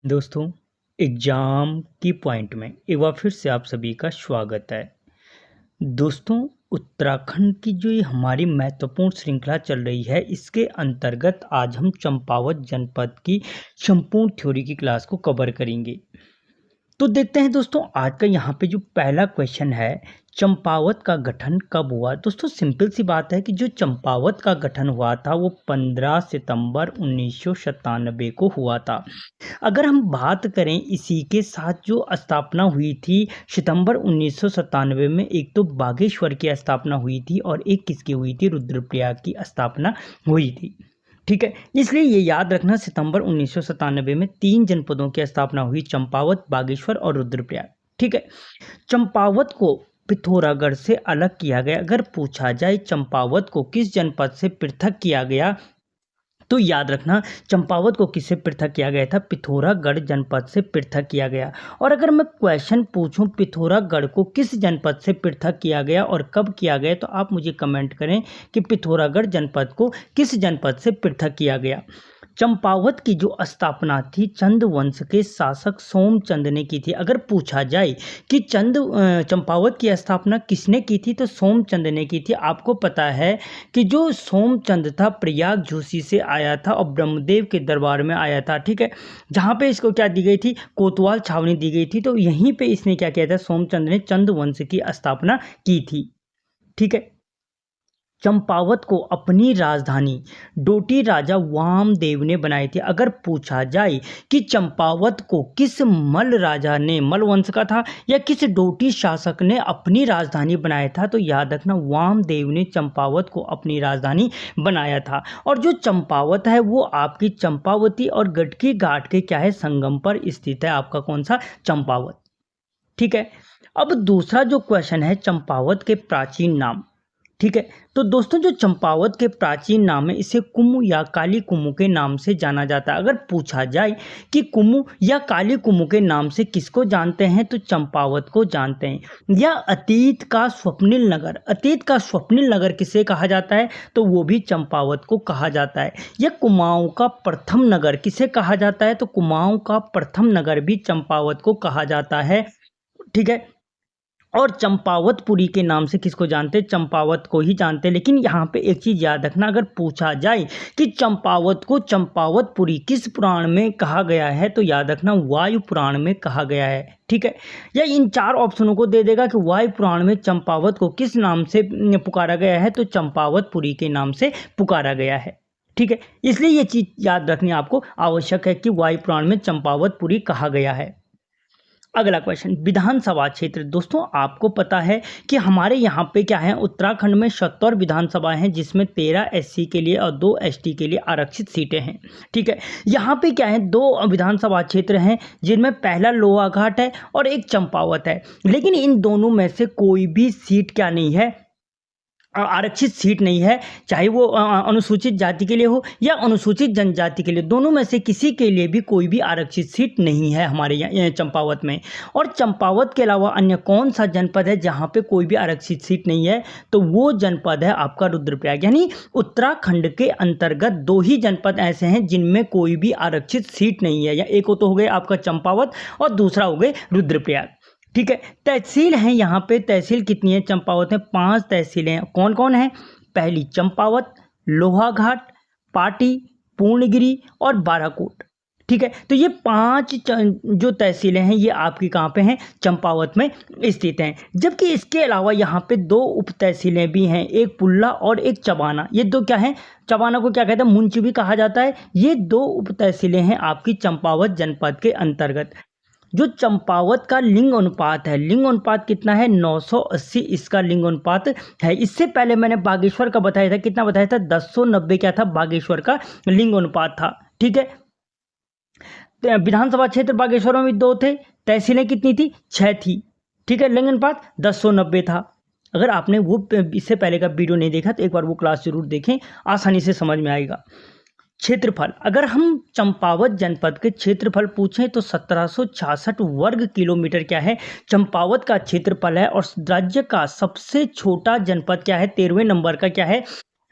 दोस्तों, एग्ज़ाम की पॉइंट में एक बार फिर से आप सभी का स्वागत है। दोस्तों, उत्तराखंड की जो ये हमारी महत्वपूर्ण श्रृंखला चल रही है, इसके अंतर्गत आज हम चंपावत जनपद की संपूर्ण थ्योरी की क्लास को कवर करेंगे। तो देखते हैं दोस्तों, आज का यहाँ पे जो पहला क्वेश्चन है, चंपावत का गठन कब हुआ? दोस्तों, सिंपल सी बात है कि जो चंपावत का गठन हुआ था वो 15 सितंबर 1997 को हुआ था। अगर हम बात करें इसी के साथ जो स्थापना हुई थी सितंबर 1997 में, एक तो बागेश्वर की स्थापना हुई थी और एक किसकी हुई थी, रुद्रप्रयाग की स्थापना हुई थी। ठीक है, इसलिए ये याद रखना, सितंबर 1997 में 3 जनपदों की स्थापना हुई, चंपावत, बागेश्वर और रुद्रप्रयाग। ठीक है, चंपावत को पिथौरागढ़ से अलग किया गया। अगर पूछा जाए चंपावत को किस जनपद से पृथक किया गया, तो याद रखना चंपावत को किससे पृथक किया गया था, पिथौरागढ़ जनपद से पृथक किया गया। और अगर मैं क्वेश्चन पूछूं पिथौरागढ़ को किस जनपद से पृथक किया गया और कब किया गया, तो आप मुझे कमेंट करें कि पिथौरागढ़ जनपद को किस जनपद से पृथक किया गया। चंपावत की जो स्थापना थी चंद वंश के शासक सोमचंद ने की थी। अगर पूछा जाए कि चंपावत की स्थापना किसने की थी, तो सोमचंद ने की थी। आपको पता है कि जो सोमचंद था प्रयाग झूसी से आया था और ब्रह्मदेव के दरबार में आया था। ठीक है, जहाँ पे इसको क्या दी गई थी, कोतवाल छावनी दी गई थी। तो यहीं पे इसने क्या किया था, सोमचंद ने चंद वंश की स्थापना की थी। ठीक है, चंपावत को अपनी राजधानी डोटी राजा वामदेव ने बनाई थी। अगर पूछा जाए कि चंपावत को किस मल राजा ने, मल वंश का था, या किस डोटी शासक ने अपनी राजधानी बनाया था, तो याद रखना वामदेव ने चंपावत को अपनी राजधानी बनाया था। और जो चंपावत है वो आपकी चंपावती और गटकी घाट के क्या है, संगम पर स्थित है। आपका कौन सा, चंपावत। ठीक है, अब दूसरा जो क्वेश्चन है, चंपावत के प्राचीन नाम। ठीक है, तो दोस्तों जो चंपावत के प्राचीन नाम है, इसे कुमु या काली कुमु के नाम से जाना जाता है। अगर पूछा जाए कि कुमु या काली कुमु के नाम से किसको जानते हैं, तो चंपावत को जानते हैं। या अतीत का स्वप्निल नगर, अतीत का स्वप्निल नगर किसे कहा जाता है, तो वो भी चंपावत को कहा जाता है। या कुमाऊं का प्रथम नगर किसे कहा जाता है, तो कुमाऊं का प्रथम नगर भी चंपावत को कहा जाता है। ठीक है, और चंपावतपुरी के नाम से किसको जानते हैं, चंपावत को ही जानते हैं। लेकिन यहाँ पे एक चीज़ याद रखना, अगर पूछा जाए कि चंपावत को चंपावतपुरी किस पुराण में कहा गया है, तो याद रखना वायु पुराण में कहा गया है। ठीक है, या इन 4 ऑप्शनों को दे देगा कि वायु पुराण में चंपावत को किस नाम से पुकारा गया है, तो चंपावतपुरी के नाम से पुकारा गया है। ठीक है, इसलिए ये चीज़ याद रखनी आपको आवश्यक है कि वायु पुराण में चंपावतपुरी कहा गया है। अगला क्वेश्चन, विधानसभा क्षेत्र। दोस्तों आपको पता है कि हमारे यहाँ पे क्या है, उत्तराखंड में 70 विधानसभा हैं, जिसमें 13 एससी के लिए और 2 एसटी के लिए आरक्षित सीटें हैं। ठीक है, यहाँ पे क्या है, 2 विधानसभा क्षेत्र हैं, जिनमें पहला लोहाघाट है और एक चंपावत है। लेकिन इन दोनों में से कोई भी सीट क्या नहीं है, आरक्षित सीट नहीं है, चाहे वो अनुसूचित जाति के लिए हो या अनुसूचित जनजाति के लिए, दोनों में से किसी के लिए भी कोई भी आरक्षित सीट नहीं है हमारे यहाँ चंपावत में। और चंपावत के अलावा अन्य कौन सा जनपद है जहाँ पे कोई भी आरक्षित सीट नहीं है, तो वो जनपद है आपका रुद्रप्रयाग। यानी उत्तराखंड के अंतर्गत 2 ही जनपद ऐसे हैं जिनमें कोई भी आरक्षित सीट नहीं है, या एक तो हो गए आपका चंपावत और दूसरा हो गए रुद्रप्रयाग। ठीक है, तहसील हैं यहाँ पे, तहसील कितनी है, चंपावत में 5 तहसीलें हैं। कौन कौन है, पहली चंपावत, लोहाघाट, पाटी, पूर्णगिरी और बाराकोट। ठीक है, तो ये 5 जो तहसीलें हैं, ये आपकी कहाँ पे हैं, चंपावत में स्थित हैं। जबकि इसके अलावा यहाँ पे 2 उप तहसीलें भी हैं, एक पुल्ला और एक चबाना। ये 2 क्या हैं, चबाना को क्या कहते हैं, मुंच भी कहा जाता है। ये 2 उप तहसीलें हैं आपकी चंपावत जनपद के अंतर्गत। जो चंपावत का लिंग अनुपात है, लिंग अनुपात कितना है, 980 इसका लिंग अनुपात है। इससे पहले मैंने बागेश्वर का बताया था, कितना बताया था, 1090 क्या था, बागेश्वर का लिंग अनुपात था। ठीक है, विधानसभा क्षेत्र बागेश्वर में भी 2 थे, तहसीलें कितनी थी, 6 थी। ठीक है, लिंग अनुपात 1090 था। अगर आपने वो इससे पहले का वीडियो नहीं देखा तो एक बार वो क्लास जरूर देखें, आसानी से समझ में आएगा। क्षेत्रफल, अगर हम चंपावत जनपद के क्षेत्रफल पूछें तो 1766 वर्ग किलोमीटर क्या है, चंपावत का क्षेत्रफल है। और राज्य का सबसे छोटा जनपद क्या है, 13वें नंबर का क्या है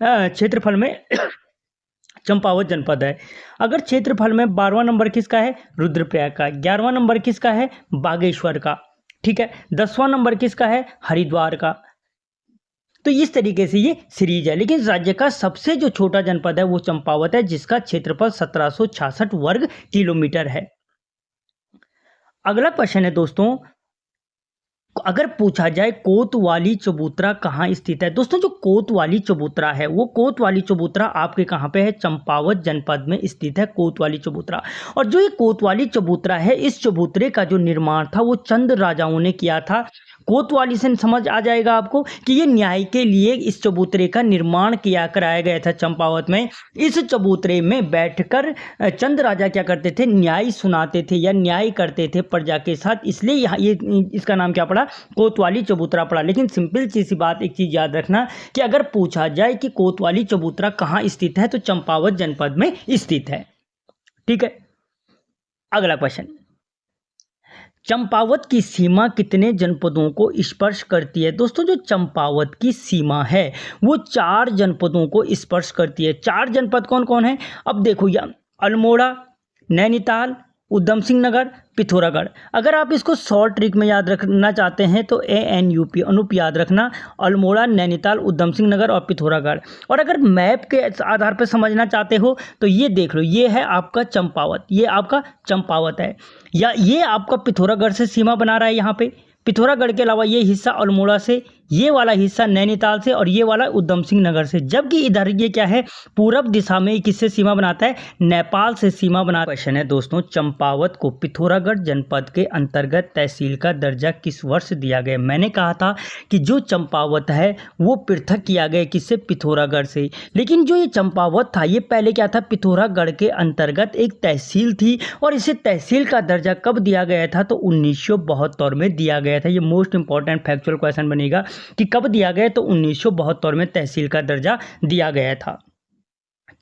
क्षेत्रफल में चंपावत जनपद है। अगर क्षेत्रफल में 12वां नंबर किसका है, रुद्रप्रयाग का। 11वां नंबर किसका है, बागेश्वर का। ठीक है, 10वां नंबर किसका है, हरिद्वार का। तो इस तरीके से ये सीरीज है। लेकिन राज्य का सबसे जो छोटा जनपद है वो चंपावत है, जिसका क्षेत्रफल 1766 वर्ग किलोमीटर है। अगला क्वेश्चन है दोस्तों, अगर पूछा जाए कोतवाली चबूतरा कहाँ स्थित है। दोस्तों जो कोतवाली चबूतरा है, वो कोतवाली चबूतरा आपके कहाँ पे है, चंपावत जनपद में स्थित है कोतवाली चबूतरा। और जो ये कोतवाली चबूतरा है, इस चबूतरे का जो निर्माण था वो चंद राजाओं ने किया था। कोतवाली से समझ आ जाएगा आपको कि ये न्याय के लिए इस चबूतरे का निर्माण कराया गया था चंपावत में। इस चबूतरे में बैठकर चंद राजा क्या करते थे, न्याय सुनाते थे या न्याय करते थे प्रजा के साथ, इसलिए यहाँ ये इसका नाम क्या पड़ा, कोतवाली चबूतरा पड़ा। लेकिन सिंपल सी बात, एक चीज याद रखना कि अगर पूछा जाए कि कोतवाली चबूतरा कहाँ स्थित है तो चंपावत जनपद में स्थित है। ठीक है, अगला क्वेश्चन, चंपावत की सीमा कितने जनपदों को स्पर्श करती है। दोस्तों जो चंपावत की सीमा है वो 4 जनपदों को स्पर्श करती है। 4 जनपद कौन कौन है, अब देखो, या अल्मोड़ा, नैनीताल, उधम सिंह नगर, पिथौरागढ़। अगर आप इसको शॉर्ट ट्रिक में याद रखना चाहते हैं तो ANUP अनुप याद रखना, अल्मोड़ा, नैनीताल, उधम सिंह नगर और पिथौरागढ़। और अगर मैप के आधार पर समझना चाहते हो तो ये देख लो, ये है आपका चंपावत, ये आपका चंपावत है, या ये आपका पिथौरागढ़ से सीमा बना रहा है। यहाँ पे पिथौरागढ़ के अलावा ये हिस्सा अल्मोड़ा से, ये वाला हिस्सा नैनीताल से और ये वाला उधम सिंह नगर से। जबकि इधर ये क्या है, पूरब दिशा में किससे सीमा बनाता है, नेपाल से सीमा बनाता है। क्वेश्चन है दोस्तों, चंपावत को पिथौरागढ़ जनपद के अंतर्गत तहसील का दर्जा किस वर्ष दिया गया। मैंने कहा था कि जो चंपावत है वो पृथक किया गया किससे, पिथौरागढ़ से। लेकिन जो ये चंपावत था ये पहले क्या था, पिथौरागढ़ के अंतर्गत एक तहसील थी, और इसे तहसील का दर्जा कब दिया गया था, तो 1972 में दिया गया था। ये मोस्ट इंपॉर्टेंट फैक्चुअल क्वेश्चन बनेगा कि कब दिया गया, तो 1972 में तहसील का दर्जा दिया गया था।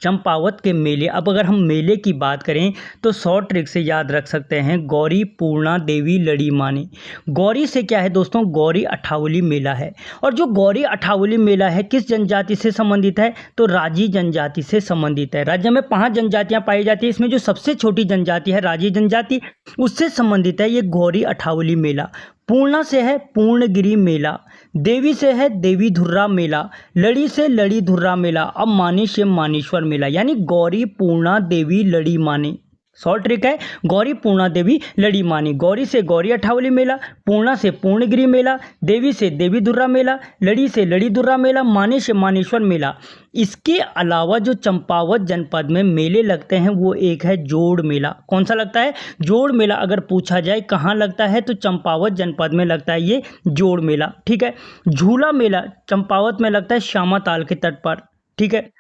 चंपावत के मेले, अब अगर हम मेले की बात करें तो शॉर्ट ट्रिक से याद रख सकते हैं, गौरी पूर्णा देवी लड़ी माने। गौरी से क्या है दोस्तों, गौरी अठावली मेला है। और जो गौरी अठावली मेला है किस जनजाति से संबंधित है, तो राजी जनजाति से संबंधित है। राज्य में 5 जनजातियां पाई जाती है, इसमें जो सबसे छोटी जनजाति है राजी जनजाति, उससे संबंधित है ये गौरी अठावली मेला। पूर्णा से है पूर्णगिरी मेला, देवी से है देवी धुर्रा मेला, लड़ी से लड़ी धुर्रा मेला, अब माने से मानेश्वर मेला। यानी गौरी पूर्णा देवी लड़ी माने, शॉर्ट ट्रिक है, गौरी पूर्णा देवी लड़ी मानी। गौरी से गौरी अठावली मेला, पूर्णा से पूर्णगिरी मेला, देवी से देवी धुर्रा मेला, लड़ी से लड़ी धुर्रा मेला, माने से मानेश्वर मेला। इसके अलावा जो चंपावत जनपद में मेले लगते हैं वो एक है जोड़ मेला। कौन सा लगता है, जोड़ मेला। अगर पूछा जाए कहाँ लगता है तो चंपावत जनपद में लगता है ये जोड़ मेला। ठीक है, झूला मेला चंपावत में लगता है श्यामा ताल के तट पर। ठीक है,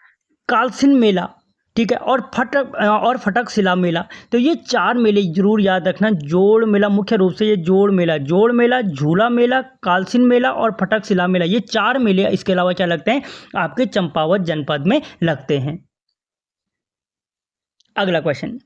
कालसिन मेला, ठीक है, और फटक शिला मेला। तो ये 4 मेले जरूर याद रखना। जोड़ मेला, मुख्य रूप से ये जोड़ मेला, झूला मेला, कालसिन मेला और फटक शिला मेला, ये 4 मेले इसके अलावा क्या लगते हैं, आपके चंपावत जनपद में लगते हैं। अगला क्वेश्चन,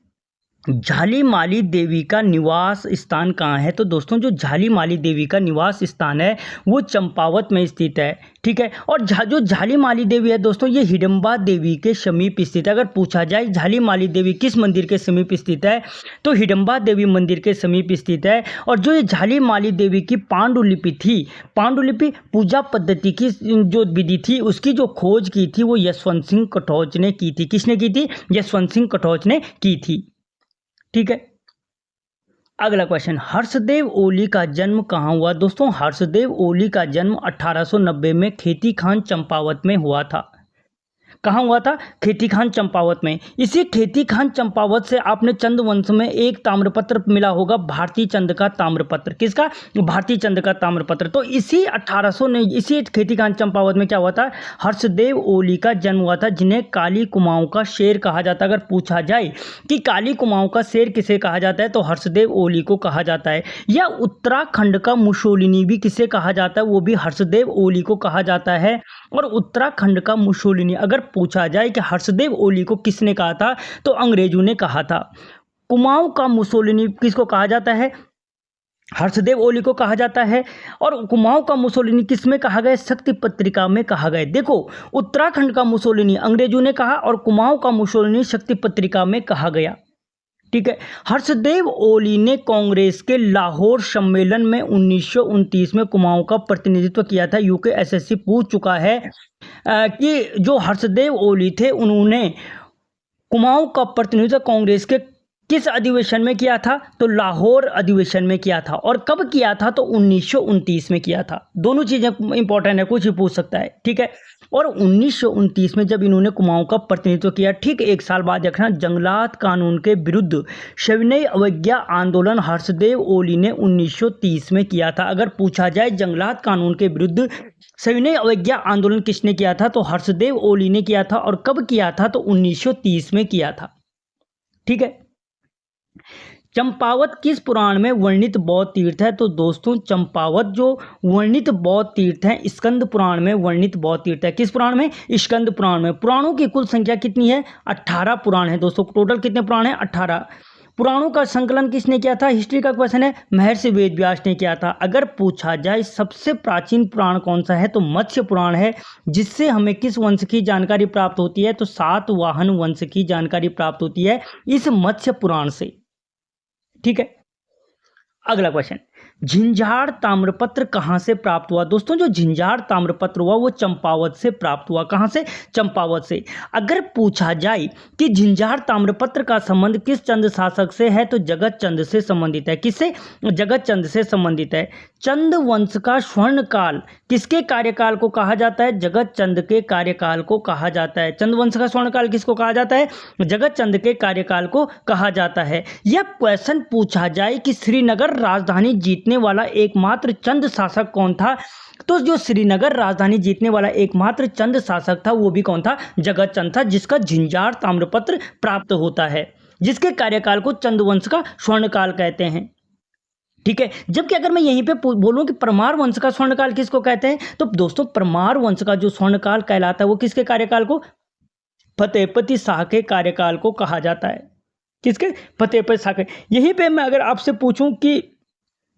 झालीमाली देवी का निवास स्थान कहाँ है। तो दोस्तों जो झालीमाली देवी का निवास स्थान है वो चंपावत में स्थित है। ठीक है, और जो झालीमाली देवी है दोस्तों ये हिडम्बा देवी के समीप स्थित है। अगर पूछा जाए झालीमाली देवी किस मंदिर के समीप स्थित है, तो हिडम्बा देवी मंदिर के समीप स्थित है। और जो ये झालीमाली देवी की पांडुलिपि थी, पांडुलिपि पूजा पद्धति की जो विधि थी उसकी जो खोज की थी वो यशवंत सिंह कटोच ने की थी। किसने की थी, यशवंत सिंह कटोच ने की थी। ठीक है, अगला क्वेश्चन, हर्षदेव ओली का जन्म कहाँ हुआ। दोस्तों हर्षदेव ओली का जन्म 1890 में खेती खान चंपावत में हुआ था। कहाँ हुआ था, खेती खान चंपावत में। इसी खेती खान चंपावत से आपने चंद वंश में एक ताम्रपत्र मिला होगा, भारती चंद का ताम्रपत्र। किसका, भारती चंद का ताम्रपत्र। तो इसी 1800 ने इसी खेती खान चंपावत में क्या हुआ था, हर्षदेव ओली का जन्म हुआ था, जिन्हें काली कुमाऊं का शेर कहा जाता है। अगर पूछा जाए कि काली कुमाऊं का शेर किसे कहा जाता है तो हर्षदेव ओली को कहा जाता है। या उत्तराखंड का मुसोलिनी भी किसे कहा जाता है, वो भी हर्षदेव ओली को कहा जाता है। और उत्तराखंड का मुसोलिनी अगर पूछा जाए कि हर्षदेव ओली को किसने कहा था तो अंग्रेजों ने कहा था। कुमाऊं का मुसोलिनी किसको कहा जाता है, हर्षदेव ओली को कहा जाता है। और कुमाऊं का मुसोलिनी किस में कहा गया? शक्ति पत्रिका में कहा गया। देखो, उत्तराखंड का मुसोलिनी अंग्रेजों ने कहा और कुमाऊं का मुसोलिनी शक्ति पत्रिका में कहा गया। ठीक है। हर्षदेव ओली ने कांग्रेस के लाहौर सम्मेलन में 1929 में कुमाऊं का प्रतिनिधित्व किया था। यूके एसएससी पूछ चुका है कि जो हर्षदेव ओली थे उन्होंने कुमाऊं का प्रतिनिधित्व कांग्रेस के किस अधिवेशन में किया था? तो लाहौर अधिवेशन में किया था। और कब किया था? तो 1929 में किया था। दोनों चीजें इंपॉर्टेंट है, कुछ भी पूछ सकता है। ठीक है। और 1929 में जब इन्होंने कुमाऊं का प्रतिनिधित्व किया, ठीक एक साल बाद देखना, जंगलात कानून के विरुद्ध सविनय अवज्ञा आंदोलन हर्षदेव ओली ने 1930 में किया था। अगर पूछा जाए जंगलात कानून के विरुद्ध सविनय अवज्ञा आंदोलन किसने किया था? तो हर्षदेव ओली ने किया था। और कब किया था? तो 1930 में किया था। ठीक है। चंपावत किस पुराण में वर्णित बौद्ध तीर्थ है? तो दोस्तों, चंपावत जो वर्णित बौद्ध तीर्थ है स्कंद पुराण में वर्णित बौद्ध तीर्थ है। किस पुराण में? स्कंद पुराण में। पुराणों की कुल संख्या कितनी है? 18 पुराण है दोस्तों। टोटल कितने पुराण है? 18। पुराणों का संकलन किसने किया था? हिस्ट्री का क्वेश्चन है। महर्षि वेदव्यास ने किया था। अगर पूछा जाए सबसे प्राचीन पुराण कौन सा है? तो मत्स्य पुराण है। जिससे हमें किस वंश की जानकारी प्राप्त होती है? तो सातवाहन वंश की जानकारी प्राप्त होती है इस मत्स्य पुराण से। ठीक है। अगला क्वेश्चन, झिंझाड़ ताम्रपत्र कहां से प्राप्त हुआ? दोस्तों, जो झिंझाड़ ताम्रपत्र हुआ वो चंपावत से प्राप्त हुआ। कहां से? चंपावत से। अगर पूछा जाए कि झिंझाड़ ताम्रपत्र का संबंध किस चंद शासक से है? तो जगत चंद से संबंधित है। किससे? जगत चंद से संबंधित है। चंद वंश का स्वर्ण काल किसके कार्यकाल को कहा जाता है? जगत चंद के कार्यकाल को कहा जाता है। चंद वंश का स्वर्ण काल किसको कहा जाता है? जगत चंद के कार्यकाल को कहा जाता है। यह क्वेश्चन पूछा जाए कि श्रीनगर राजधानी जीतने वाला एकमात्र चंद शासक कौन था? तो जो श्रीनगर राजधानी जीतने वाला एकमात्र चंद शासक था वो भी कौन था? जगत चंद था, जिसका झिंझाड़ ताम्रपत्र प्राप्त होता है, जिसके कार्यकाल को चंद वंश का स्वर्णकाल कहते हैं। ठीक है। जबकि अगर मैं यहीं पे बोलूं कि परमार वंश का स्वर्णकाल किसको कहते हैं? तो दोस्तों, परमार वंश का जो स्वर्णकाल कहलाता है वो किसके कार्यकाल को? फतेहपति शाह के कार्यकाल को कहा जाता है। किसके? फतेहपति शाह के। यहीं पे मैं अगर आपसे पूछूं कि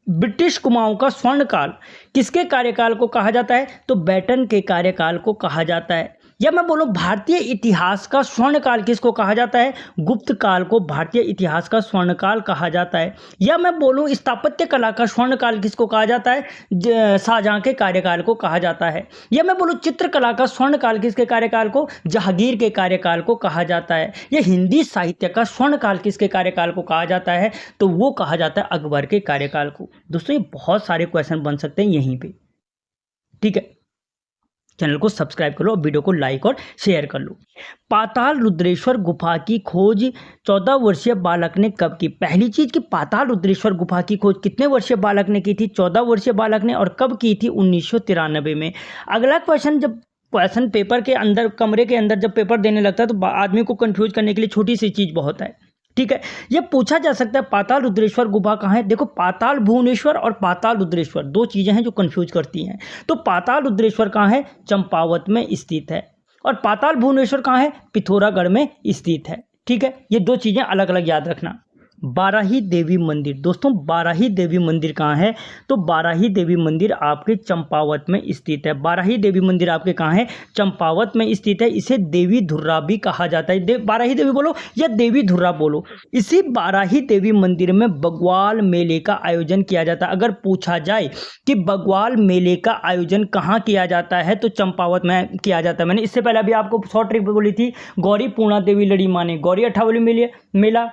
ब्रिटिश कुमाऊं का स्वर्णकाल किसके कार्यकाल को कहा जाता है? तो बेटन के कार्यकाल को कहा जाता है। या मैं बोलूं भारतीय इतिहास का स्वर्णकाल किसको कहा जाता है? गुप्त काल को भारतीय इतिहास का स्वर्णकाल कहा जाता है। या मैं बोलूं स्थापत्य कला का स्वर्णकाल किसको कहा जाता है? शाहजहां के कार्यकाल को कहा जाता है। या मैं बोलूं चित्रकला का स्वर्णकाल किसके कार्यकाल को? जहांगीर के कार्यकाल को कहा जाता है। या हिंदी साहित्य का स्वर्णकाल किसके कार्यकाल को कहा जाता है? तो वो कहा जाता है अकबर के कार्यकाल को। दोस्तों, ये बहुत सारे क्वेश्चन बन सकते हैं यहीं पे। ठीक है। चैनल को सब्सक्राइब कर लो और वीडियो को लाइक और शेयर कर लो। पाताल रुद्रेश्वर गुफा की खोज 14 वर्षीय बालक ने कब की? पहली चीज कि पाताल रुद्रेश्वर गुफा की खोज कितने वर्षीय बालक ने की थी? 14 वर्षीय बालक ने। और कब की थी? 1993 में। अगला क्वेश्चन, जब क्वेश्चन पेपर के अंदर, कमरे के अंदर जब पेपर देने लगता है तो आदमी को कंफ्यूज करने के लिए छोटी सी चीज बहुत है। ठीक है। यह पूछा जा सकता है पाताल रुद्रेश्वर गुफा कहाँ है? देखो, पाताल भुवनेश्वर और पाताल रुद्रेश्वर दो चीजें हैं जो कंफ्यूज करती हैं। तो पाताल रुद्रेश्वर कहाँ है? चंपावत में स्थित है। और पाताल भुवनेश्वर कहाँ है? पिथौरागढ़ में स्थित है। ठीक है। ये दो चीजें अलग अलग याद रखना। बाराही देवी मंदिर, दोस्तों बाराही देवी मंदिर कहाँ है? तो बाराही देवी मंदिर आपके चंपावत में स्थित है। बाराही देवी मंदिर आपके कहाँ है? चंपावत में स्थित है। इसे देवी धुर्रा भी कहा जाता है। बाराही देवी बोलो या देवी धुर्रा बोलो। इसी बाराही देवी मंदिर में बग्वाल मेले का आयोजन किया जाता है। अगर पूछा जाए कि बग्वाल मेले का आयोजन कहाँ किया जाता है तो चंपावत में किया जाता है। मैंने इससे पहले अभी आपको शॉर्ट ट्रिक बोली थी, गौरी पूर्णा देवी लड़ी माने, गौरी अठावली मेला,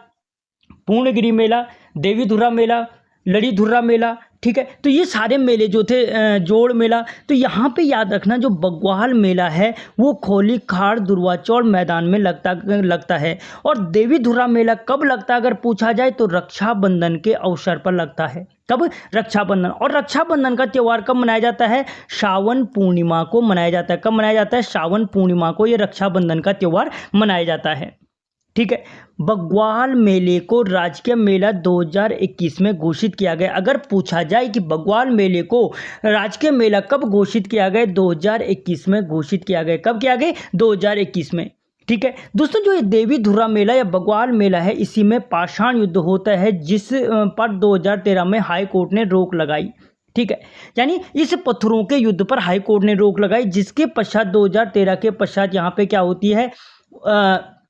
पूर्णगिरी मेला, देवी धुर्रा मेला, लड़ी धुर्रा मेला। ठीक है। तो ये सारे मेले जो थे, जोड़ मेला, तो यहाँ पे याद रखना जो बग्वाल मेला है वो खोली खाड़ दुर्वाचौड़ मैदान में लगता है। और देवी धुर्रा मेला कब लगता है अगर पूछा जाए तो रक्षाबंधन के अवसर पर लगता है। कब? रक्षाबंधन। और रक्षाबंधन का त्यौहार कब मनाया जाता है? श्रावण पूर्णिमा को मनाया जाता है। कब मनाया जाता है? श्रावण पूर्णिमा को ये रक्षाबंधन का त्यौहार मनाया जाता है। ठीक है। बग्वाल मेले को राजकीय मेला 2021 में घोषित किया गया। अगर पूछा जाए कि बग्वाल मेले को राजकीय मेला कब घोषित किया गया? 2021 में घोषित किया गया। कब किया गया? 2021 में। ठीक है दोस्तों, जो ये देवी धुर्रा मेला या बग्वाल मेला है, इसी में पाषाण युद्ध होता है, जिस पर 2013 में हाई कोर्ट ने रोक लगाई। ठीक है, यानी इस पत्थरों के युद्ध पर हाई कोर्ट ने रोक लगाई, जिसके पश्चात 2013 के पश्चात यहाँ पे क्या होती है,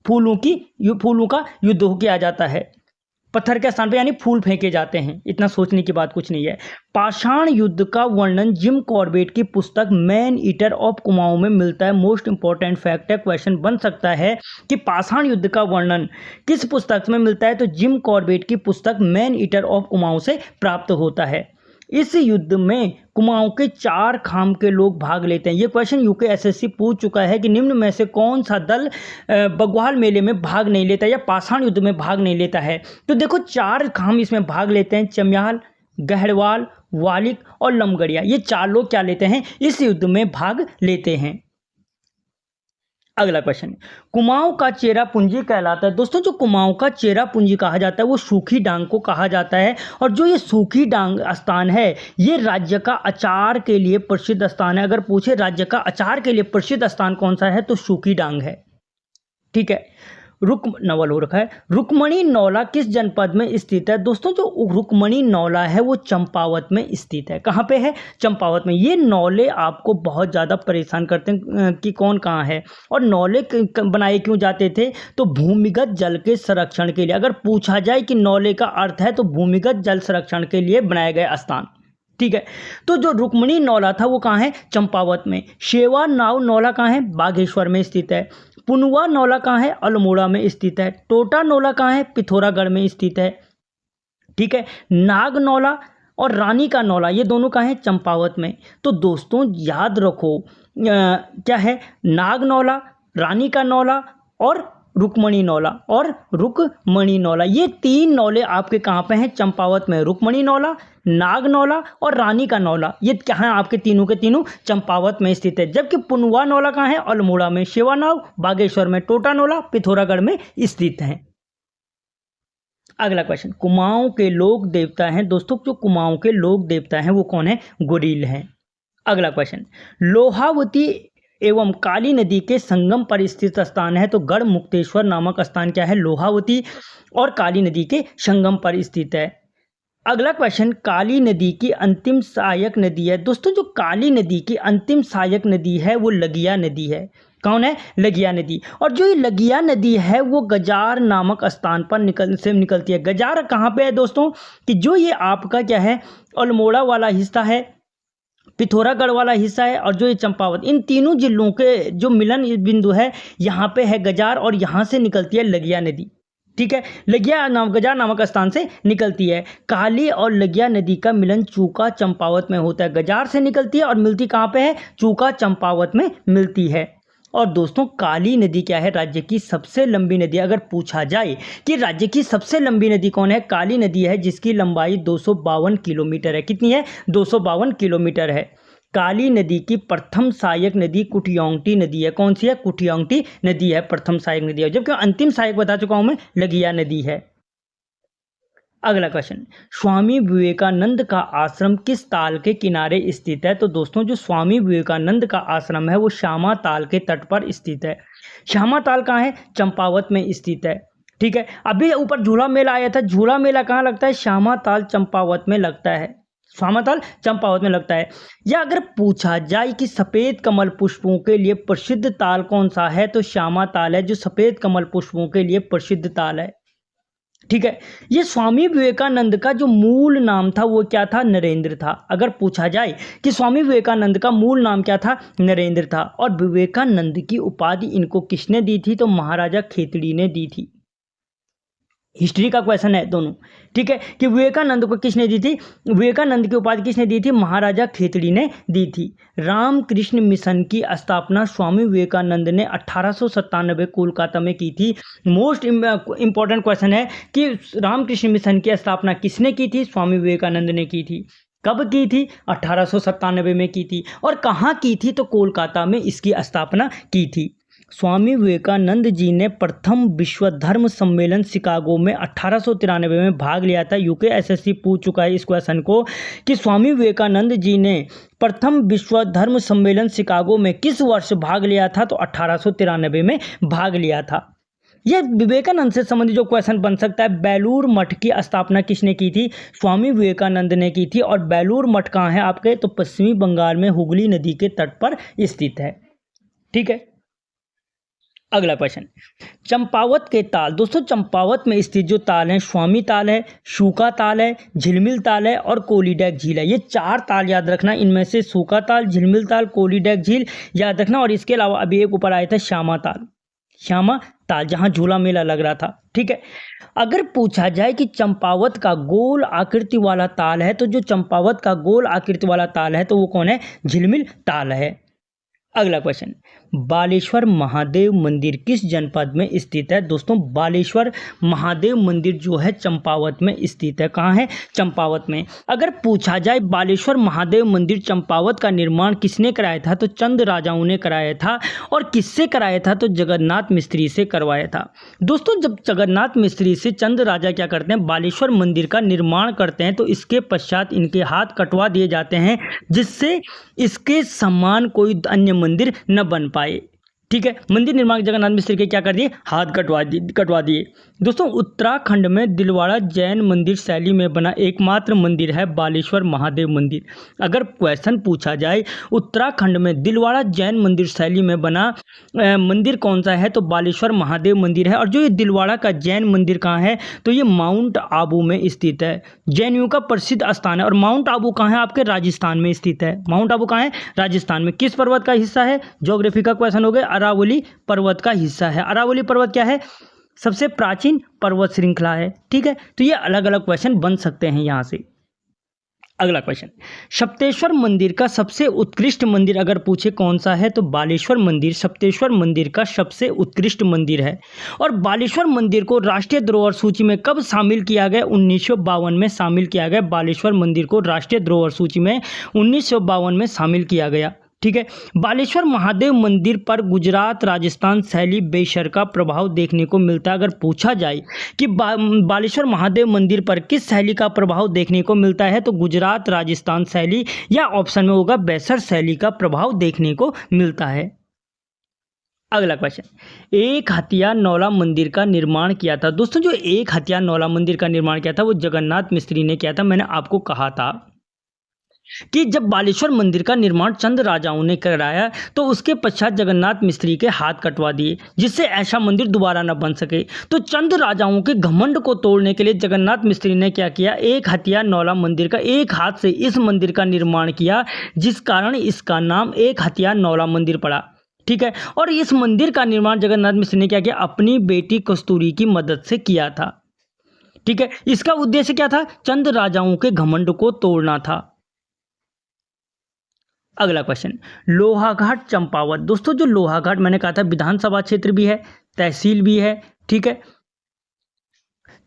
फूलों का युद्ध हो के आ जाता है, पत्थर के स्थान पे, यानी फूल फेंके जाते हैं। इतना सोचने की बात कुछ नहीं है। पाषाण युद्ध का वर्णन जिम कॉर्बेट की पुस्तक मैन ईटर ऑफ कुमाऊं में मिलता है। मोस्ट इंपॉर्टेंट फैक्ट है, क्वेश्चन बन सकता है कि पाषाण युद्ध का वर्णन किस पुस्तक में मिलता है, तो जिम कॉर्बेट की पुस्तक मैन ईटर ऑफ कुमाऊं से प्राप्त होता है। इस युद्ध में कुमाऊं के 4 खाम के लोग भाग लेते हैं। ये क्वेश्चन यूके एसएससी पूछ चुका है कि निम्न में से कौन सा दल बग्वाल मेले में भाग नहीं लेता या पाषाण युद्ध में भाग नहीं लेता है। तो देखो 4 खाम इसमें भाग लेते हैं, चम्याल, गहड़वाल, वालिक और लमगड़िया। ये 4 लोग क्या लेते हैं, इस युद्ध में भाग लेते हैं। अगला क्वेश्चन, कुमाऊं का चेरा पूंजी कहलाता है। दोस्तों, जो कुमाऊं का चेरा पूंजी कहा जाता है वो सूखी डांग को कहा जाता है, और जो ये सूखी डांग स्थान है, ये राज्य का अचार के लिए प्रसिद्ध स्थान है। अगर पूछे राज्य का अचार के लिए प्रसिद्ध स्थान कौन सा है, तो सूखी डांग है। ठीक है, नवल हो रखा है। रुक्मणी नौला किस जनपद में स्थित है। दोस्तों, जो रुक्मणी नौला है वो चंपावत में स्थित है। कहाँ पे है, चंपावत में। ये नौले आपको बहुत ज़्यादा परेशान करते हैं कि कौन कहाँ है, और नौले बनाए क्यों जाते थे, तो भूमिगत जल के संरक्षण के लिए। अगर पूछा जाए कि नौले का अर्थ है, तो भूमिगत जल संरक्षण के लिए बनाया गया स्थान। ठीक है, तो जो रुक्मणी नौला था वो कहाँ है, चंपावत में। शेवा नाव नौला कहाँ है, बागेश्वर में स्थित है। पुनुआ नौला कहाँ है, अल्मोड़ा में स्थित है। टोटा नौला कहाँ है, पिथौरागढ़ में स्थित है। ठीक है, नाग नौला और रानी का नौला ये दोनों कहाँ है, चंपावत में। तो दोस्तों याद रखो क्या है, नाग नौला, रानी का नौला और रुक्मणी नौला ये 3 नौले आपके कहाँ पे हैं, चंपावत में। रुक्मणी नौला, नाग नौला और रानी का नौला, ये कहाँ है, आपके तीनों के तीनों चंपावत में स्थित है। जबकि पुनुआ नौला कहाँ है, अल्मोड़ा में। शेवा नाव बागेश्वर में। टोटा नौला पिथौरागढ़ में स्थित है। अगला क्वेश्चन, कुमाऊं के लोक देवता हैं। दोस्तों, जो कुमाऊं के लोक देवता हैं वो कौन है, गोरील हैं। अगला क्वेश्चन, लोहावती एवं काली नदी के संगम पर स्थित स्थान है, तो गढ़ मुक्तेश्वर नामक स्थान क्या है, लोहावती और काली नदी के संगम पर स्थित है। अगला क्वेश्चन, काली नदी की अंतिम सहायक नदी है। दोस्तों, जो काली नदी की अंतिम सहायक नदी है वो लगिया नदी है। कौन है, लगिया नदी। और जो ये लगिया नदी है वो गजार नामक स्थान पर निकलती है। गजार कहाँ पे है दोस्तों, कि जो ये आपका क्या है, अल्मोड़ा वाला हिस्सा है, पिथौरागढ़ वाला हिस्सा है, और जो ये चंपावत, इन तीनों जिलों के जो मिलन बिंदु है यहाँ पे है गजार, और यहाँ से निकलती है लगिया नदी। ठीक है, गजार नामक स्थान से निकलती है। काली और लगिया नदी का मिलन चूका चंपावत में होता है। गजार से निकलती है और मिलती कहाँ पे है, चूका चंपावत में मिलती है। और दोस्तों, काली नदी क्या है, राज्य की सबसे लंबी नदी। अगर पूछा जाए कि राज्य की सबसे लंबी नदी कौन है, काली नदी है, जिसकी लंबाई 252 किलोमीटर है। कितनी है, 252 किलोमीटर है। काली नदी की प्रथम सहायक नदी कुठियांगटी नदी है। कौन सी है, कुठियांगटी नदी है, प्रथम सहायक नदी है। जबकि अंतिम सहायक बता चुका हूं मैं, लगिया नदी है। अगला क्वेश्चन, स्वामी विवेकानंद का आश्रम किस ताल के किनारे स्थित है। तो दोस्तों, जो स्वामी विवेकानंद का आश्रम है वो श्यामा ताल के तट पर स्थित है। श्यामा ताल कहाँ है, चंपावत में स्थित है। ठीक है, अभी ऊपर झूला मेला आया था, झूला मेला कहाँ लगता है, श्यामा ताल चंपावत में लगता है। श्यामा ताल चंपावत में लगता है। या अगर पूछा जाए कि सफ़ेद कमल पुष्पों के लिए प्रसिद्ध ताल कौन सा है, तो श्यामा ताल है, जो सफ़ेद कमल पुष्पों के लिए प्रसिद्ध ताल है। ठीक है, ये स्वामी विवेकानंद का जो मूल नाम था वो क्या था, नरेंद्र था। अगर पूछा जाए कि स्वामी विवेकानंद का मूल नाम क्या था, नरेंद्र था। और विवेकानंद की उपाधि इनको किसने दी थी, तो महाराजा खेतड़ी ने दी थी। हिस्ट्री का क्वेश्चन है दोनों। ठीक है, कि विवेकानंद को किसने दी थी, विवेकानंद की उपाधि किसने दी थी, महाराजा खेतड़ी ने दी थी। रामकृष्ण मिशन की स्थापना स्वामी विवेकानंद ने 1897 कोलकाता में की थी। मोस्ट इंपॉर्टेंट क्वेश्चन है कि रामकृष्ण मिशन की स्थापना किसने की थी, स्वामी विवेकानंद ने की थी। कब की थी, 1897 में की थी। और कहाँ की थी, तो कोलकाता में इसकी स्थापना की थी। स्वामी विवेकानंद जी ने प्रथम विश्व धर्म सम्मेलन शिकागो में 1893 में भाग लिया था। यूके एसएससी पूछ चुका है इस क्वेश्चन को कि स्वामी विवेकानंद जी ने प्रथम विश्व धर्म सम्मेलन शिकागो में किस वर्ष भाग लिया था, तो 1893 में भाग लिया था। यह विवेकानंद से संबंधित जो क्वेश्चन बन सकता है, बेलूर मठ की स्थापना किसने की थी, स्वामी विवेकानंद ने की थी। और बेलूर मठ कहाँ है आपके, तो पश्चिमी बंगाल में हुगली नदी के तट पर स्थित है। ठीक है, अगला क्वेश्चन, चंपावत के ताल। दोस्तों चंपावत में स्थित जो ताल है, स्वामी ताल है, शूका ताल है, झिलमिल ताल है और कोलीडैक झील है। ये 4 ताल याद रखना, इनमें से शूका ताल, झिलमिल ताल, कोलीडैक झील याद रखना। और इसके अलावा अभी एक ऊपर आया था श्यामा ताल, श्यामा ताल जहां झूला मेला लग रहा था। ठीक है, अगर पूछा जाए कि चंपावत का गोल आकृति वाला ताल है, तो जो चंपावत का गोल आकृति वाला ताल है तो वो कौन है, झिलमिल ताल है। अगला क्वेश्चन, बालेश्वर महादेव मंदिर किस जनपद में स्थित है। दोस्तों बालेश्वर महादेव मंदिर जो है चंपावत में स्थित है। कहाँ है, चंपावत में। अगर पूछा जाए बालेश्वर महादेव मंदिर चंपावत का निर्माण किसने कराया था, तो चंद राजाओं ने कराया था। और किससे कराया था, तो जगन्नाथ मिस्त्री से करवाया था। दोस्तों जब जगन्नाथ मिस्त्री से चंद राजा क्या करते हैं, बालेश्वर मंदिर का निर्माण करते हैं, तो इसके पश्चात इनके हाथ कटवा दिए जाते हैं, जिससे इसके समान कोई अन्य मंदिर न बन पाए। ठीक है, मंदिर निर्माण जगन्नाथ मिस्त्री के क्या कर दिए, हाथ कटवा दिए। दोस्तों उत्तराखंड में दिलवाड़ा जैन मंदिर शैली में बना एकमात्र मंदिर है बालेश्वर महादेव मंदिर। अगर क्वेश्चन पूछा जाए उत्तराखंड में दिलवाड़ा जैन मंदिर शैली में बना मंदिर कौन सा है, तो बालेश्वर महादेव मंदिर है। और जो ये दिलवाड़ा का जैन मंदिर कहाँ है, तो ये माउंट आबू में स्थित है, जैनियों का प्रसिद्ध स्थान है। और माउंट आबू कहाँ है, आपके राजस्थान में स्थित है। माउंट आबू कहाँ है, राजस्थान में। किस पर्वत का हिस्सा है, ज्योग्राफी का क्वेश्चन हो गया, अरावली पर्वत का हिस्सा है। अरावली पर्वत क्या है, सबसे प्राचीन पर्वत श्रृंखला है। ठीक है, तो ये अलग अलग क्वेश्चन बन सकते हैं यहां से। अगला क्वेश्चन, सप्तेश्वर मंदिर का सबसे उत्कृष्ट मंदिर अगर पूछे कौन सा है, तो बालेश्वर मंदिर सप्तेश्वर मंदिर का सबसे उत्कृष्ट मंदिर है। और बालेश्वर मंदिर को राष्ट्रीय धरोहर सूची में कब शामिल किया गया, 1952 में शामिल किया गया। बालेश्वर मंदिर को राष्ट्रीय धरोहर सूची में 1952 में शामिल किया गया। ठीक है, बालेश्वर महादेव मंदिर पर गुजरात राजस्थान शैली बेशर का प्रभाव देखने को मिलता है। अगर पूछा जाए कि बालेश्वर महादेव मंदिर पर किस शैली का प्रभाव देखने को मिलता है, तो गुजरात राजस्थान शैली या ऑप्शन में होगा बेसर शैली का प्रभाव देखने को मिलता है। अगला क्वेश्चन, एक हथिया नौला मंदिर का निर्माण किया था। दोस्तों जो एक हथिया नौला मंदिर का निर्माण किया था वो जगन्नाथ मिस्त्री ने किया था। मैंने आपको कहा था कि जब बालेश्वर मंदिर का निर्माण चंद राजाओं ने कराया, तो उसके पश्चात जगन्नाथ मिस्त्री के हाथ कटवा दिए, जिससे ऐसा मंदिर दोबारा न बन सके। तो चंद राजाओं के घमंड को तोड़ने के लिए जगन्नाथ मिस्त्री ने क्या किया, एक हथिया नौला मंदिर का एक हाथ से इस मंदिर का निर्माण किया, जिस कारण इसका नाम एक हथिया नौला मंदिर पड़ा। ठीक है, और इस मंदिर का निर्माण जगन्नाथ मिस्त्री ने क्या किया, अपनी बेटी कस्तूरी की मदद से किया था। ठीक है, इसका उद्देश्य क्या था, चंद राजाओं के घमंड को तोड़ना था। अगला क्वेश्चन, लोहाघाट चंपावत। दोस्तों जो लोहाघाट मैंने कहा था विधानसभा क्षेत्र भी है, तहसील भी है। ठीक है,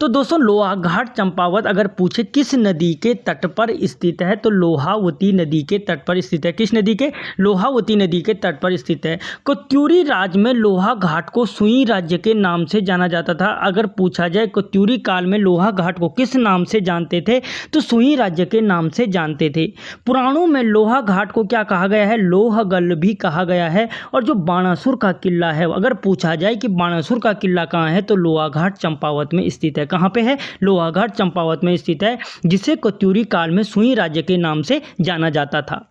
तो दोस्तों लोहाघाट चंपावत अगर पूछे किस नदी के तट पर स्थित है, तो लोहावती नदी के तट पर स्थित है। किस नदी के, लोहावती नदी के तट पर स्थित है। कोत्यूरी राज्य में लोहाघाट को सुई राज्य के नाम से जाना जाता था। अगर पूछा जाए कोत्यूरी काल में लोहाघाट को किस नाम से जानते थे, तो सुई राज्य के नाम से जानते थे। पुराणों में लोहाघाट को क्या कहा गया है, लोहगल भी कहा गया है। और जो बाणासुर का किला है, अगर पूछा जाए कि बाणासुर का किला कहाँ है, तो लोहाघाट चंपावत में स्थित है। कहाँ पे है, लोहाघाट चंपावत में स्थित है, जिसे कोत्यूरी काल में सुई राज्य के नाम से जाना जाता था।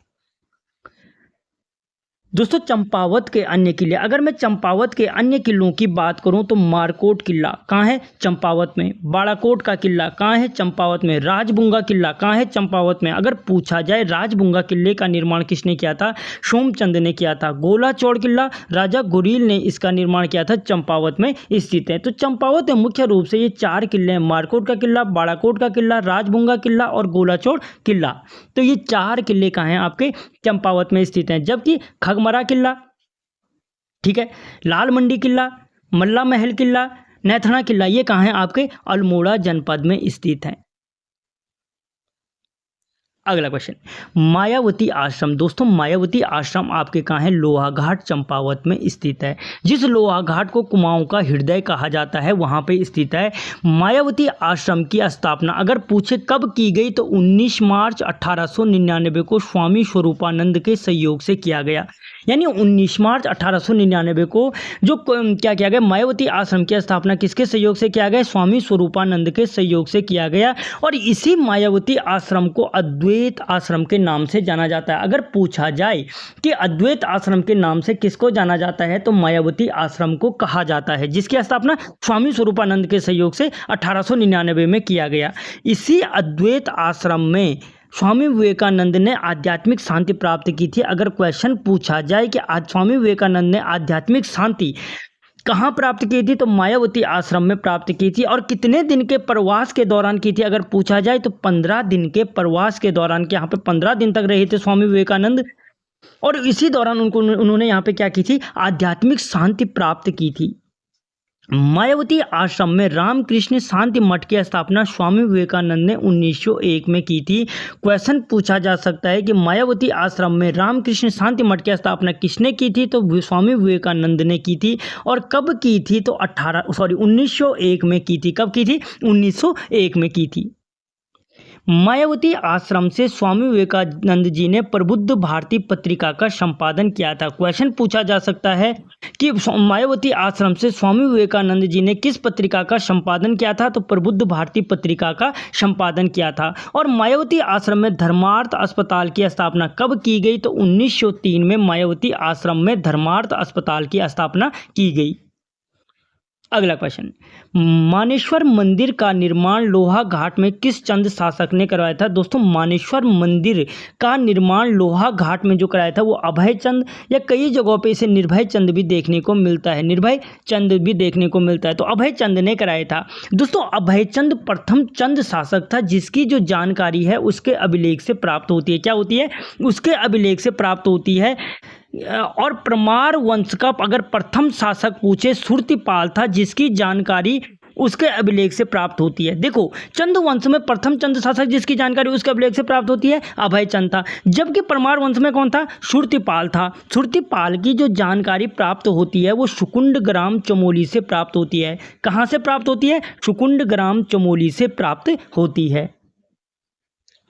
दोस्तों चंपावत के अन्य किले, अगर मैं चंपावत के अन्य किलों की बात करूं तो मारकोट किला कहाँ है, चंपावत में। बाड़ाकोट का किला कहाँ है, चंपावत में। राजबुंगा किला कहाँ है, चंपावत में। अगर पूछा जाए राजबुंगा किले का निर्माण किसने किया था, सोमचंद ने किया था। गोलाचौड़ किला राजा गुरील ने इसका निर्माण किया था, चंपावत में स्थित है। तो चंपावत में मुख्य रूप से ये 4 किले हैं, मारकोट का किला, बाड़ाकोट का किला, राजबुंगा किला और गोलाचौड़ किला। तो ये 4 किले कहाँ हैं, आपके चंपावत में स्थित हैं। जबकि खगमरा किला, ठीक है, लाल मंडी किला, मल्ला महल किला, नैथना किला, ये कहाँ है, आपके अल्मोड़ा जनपद में स्थित है। अगला क्वेश्चन, मायावती आश्रम। दोस्तों मायावती आश्रम आपके कहाँ है? लोहाघाट चंपावत में स्थित है। जिस लोहाघाट को कुमाऊं का हृदय कहा जाता है वहाँ पे स्थित है। मायावती आश्रम की स्थापना अगर पूछे कब की गई तो 19 मार्च 1899 को स्वामी स्वरूपानंद के सहयोग से किया गया। यानी 19 मार्च 1899 को जो क्या किया गया, मायावती आश्रम की स्थापना किसके सहयोग से किया गया? स्वामी स्वरूपानंद के सहयोग से किया गया। और इसी मायावती आश्रम को अद्वैत आश्रम के नाम से जाना जाता है। अगर पूछा जाए कि अद्वैत आश्रम के नाम से किसको जाना जाता है तो मायावती आश्रम को कहा जाता है, जिसकी स्थापना स्वामी स्वरूपानंद के सहयोग से 1899 में किया गया। इसी अद्वैत आश्रम में स्वामी विवेकानंद ने आध्यात्मिक शांति प्राप्त की थी। अगर क्वेश्चन पूछा जाए कि आज स्वामी विवेकानंद ने आध्यात्मिक शांति कहाँ प्राप्त की थी तो मायावती आश्रम में प्राप्त की थी। और कितने दिन के प्रवास के दौरान की थी अगर पूछा जाए तो 15 दिन के प्रवास के दौरान के यहाँ पे 15 दिन तक रहे थे स्वामी विवेकानंद। और इसी दौरान उन्होंने यहाँ पे क्या की थी? आध्यात्मिक शांति प्राप्त की थी। मायावती आश्रम में रामकृष्ण शांति मठ की स्थापना स्वामी विवेकानंद ने 1901 में की थी। क्वेश्चन पूछा जा सकता है कि मायावती आश्रम में रामकृष्ण शांति मठ की स्थापना किसने की थी तो स्वामी विवेकानंद ने की थी। और कब की थी तो 1901 में की थी। कब की थी? 1901 में की थी। मायावती आश्रम से स्वामी विवेकानंद जी ने प्रबुद्ध भारती पत्रिका का संपादन किया था। क्वेश्चन पूछा जा सकता है कि मायावती आश्रम से स्वामी विवेकानंद जी ने किस पत्रिका का संपादन किया था तो प्रबुद्ध भारती पत्रिका का संपादन किया था। और मायावती आश्रम में धर्मार्थ अस्पताल की स्थापना कब की गई तो 1903 में मायावती आश्रम में धर्मार्थ अस्पताल की स्थापना की गई। अगला क्वेश्चन, मानेश्वर मंदिर का निर्माण लोहाघाट में किस चंद शासक ने करवाया था? दोस्तों मानेश्वर मंदिर का निर्माण लोहाघाट में जो कराया था वो अभय चंद, या कई जगहों पे इसे निर्भय चंद भी देखने को मिलता है, निर्भय चंद भी देखने को मिलता है, तो अभय चंद ने कराया था। दोस्तों अभय चंद प्रथम चंद शासक था जिसकी जो जानकारी है उसके अभिलेख से प्राप्त होती है। क्या होती है? उसके अभिलेख से प्राप्त होती है। और परमार वंश का अगर प्रथम शासक पूछे सुरतीपाल था जिसकी जानकारी उसके अभिलेख से प्राप्त होती है। देखो चंद वंश में प्रथम चंद शासक जिसकी जानकारी उसके अभिलेख से प्राप्त होती है अभय चंद था, जबकि परमार वंश में कौन था? सुरतीपाल था। सुरतीपाल की जो जानकारी प्राप्त होती है वो शुकुंड ग्राम चमोली से प्राप्त होती है। कहाँ से प्राप्त होती है? शुकुंड ग्राम चमोली से प्राप्त होती है।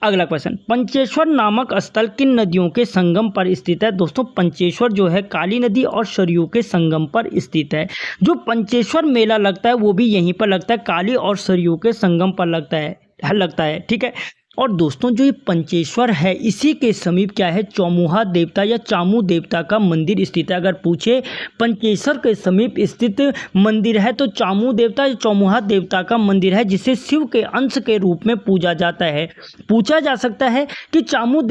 अगला क्वेश्चन, पंचेश्वर नामक स्थल किन नदियों के संगम पर स्थित है? दोस्तों पंचेश्वर जो है काली नदी और सरयू के संगम पर स्थित है। जो पंचेश्वर मेला लगता है वो भी यहीं पर लगता है, काली और सरयू के संगम पर लगता है। ठीक है। और दोस्तों जो ये पंचेश्वर है इसी के समीप क्या है? चौमुहा देवता या चामू देवता का मंदिर स्थित है। अगर पूछे पंचेश्वर के समीप स्थित मंदिर है तो चामू देवता या चौमुहा देवता का मंदिर है जिसे शिव के अंश के रूप में पूजा जाता है। पूछा जा सकता है कि चामू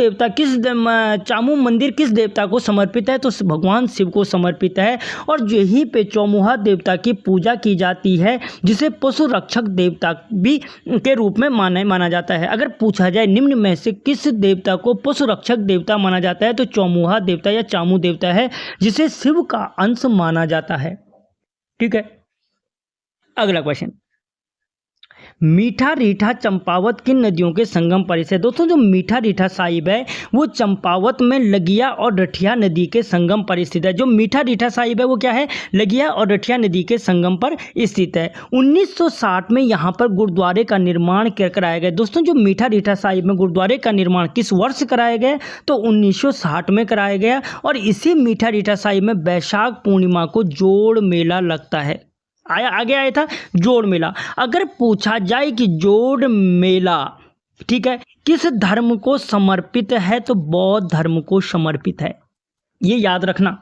मंदिर किस देवता को समर्पित है तो भगवान शिव को समर्पित है। और यहीं पे चौमुहा देवता की पूजा की जाती है जिसे पशु रक्षक देवता भी के रूप में माना जाता है। अगर पूछा जाए निम्न में से किस देवता को पशु रक्षक देवता माना जाता है तो चौमुहा देवता या चामू देवता है जिसे शिव का अंश माना जाता है। ठीक है। अगला क्वेश्चन, मीठा रीठा चंपावत किन नदियों के संगम पर है? दोस्तों जो मीठा रीठा साहिब है वो चंपावत में लगिया और रठिया नदी के संगम पर स्थित है। जो मीठा रीठा साहिब है वो क्या है? लगिया और रठिया नदी के संगम पर स्थित है। 1960 में यहाँ पर गुरुद्वारे का निर्माण कराया गया। दोस्तों जो मीठा रीठा साहिब में गुरुद्वारे का निर्माण किस वर्ष कराया गया तो 1960 में कराया गया। और इसी मीठा रीठा साहिब में बैसाख पूर्णिमा को जोड़ मेला लगता है। आगे आया था जोड़ मेला। अगर पूछा जाए कि जोड़ मेला ठीक है किस धर्म को समर्पित है तो बौद्ध धर्म को समर्पित है, ये याद रखना।